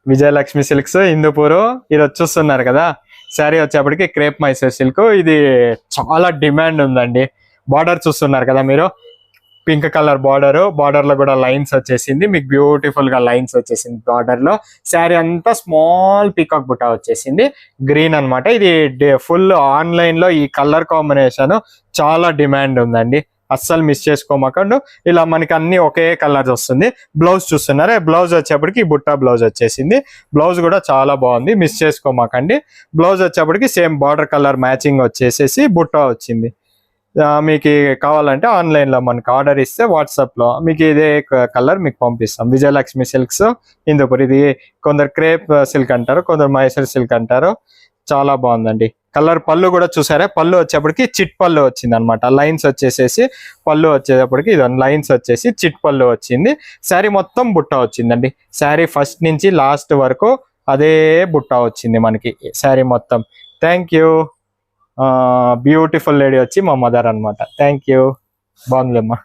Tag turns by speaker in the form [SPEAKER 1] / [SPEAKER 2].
[SPEAKER 1] Vijayalakshmi silks Hindupur. ఇది చూస్తున్నారు కదా, శారీ వచ్చేప్పటికి క్రేప్ మైసూర్ సిల్క్. ఇది చాలా డిమాండ్ ఉందండి. బార్డర్ చూస్తున్నారు కదా మీరు, పింక్ కలర్ బార్డర్ లో కూడా లైన్స్ వచ్చేసింది మీకు, బ్యూటిఫుల్ గా లైన్స్ వచ్చేసింది బార్డర్ లో. శారీ అంతా స్మాల్ పీకాక్ బుట్ట వచ్చేసింది, గ్రీన్ అన్నమాట. ఇది ఫుల్ ఆన్లైన్ లో ఈ కలర్ కాంబినేషన్ చాలా డిమాండ్ ఉందండి, అస్సలు మిస్ చేసుకోమాకండు. ఇలా మనకి అన్ని ఒకే కలర్స్ వస్తుంది. బ్లౌజ్ చూస్తున్నారా, బ్లౌజ్ వచ్చేప్పటికి బుట్ట బ్లౌజ్ వచ్చేసింది. బ్లౌజ్ కూడా చాలా బాగుంది, మిస్ చేసుకోమాకండి. బ్లౌజ్ వచ్చేప్పటికి సేమ్ బార్డర్ కలర్ మ్యాచింగ్ వచ్చేసేసి బుట్ట వచ్చింది. మీకు కావాలంటే ఆన్లైన్ లో మనకి ఆర్డర్ ఇస్తే వాట్సాప్ లో మీకు ఇదే కలర్ మీకు పంపిస్తాం. విజయలక్ష్మి సిల్క్స్ హిందూపూర్. ఇది కొందరు క్రేప్ సిల్క్ అంటారు, కొందరు మైసూర్ సిల్క్ అంటారు. చాలా బాగుందండి కలర్. పళ్ళు కూడా చూసారా, పళ్ళు వచ్చేప్పటికి చిట్ పళ్ళు వచ్చింది అనమాట. లైన్స్ వచ్చేసేసి పళ్ళు వచ్చేటప్పటికి ఇది లైన్స్ వచ్చేసి చిట్ పళ్ళు వచ్చింది. శారీ మొత్తం బుట్ట వచ్చిందండి. శారీ ఫస్ట్ నుంచి లాస్ట్ వరకు అదే బుట్ట వచ్చింది మనకి శారీ మొత్తం. Thank you. బ్యూటిఫుల్ లేడీ వచ్చి మా మదర్ అనమాట. Thank you. బాగుందిలేమ్మా.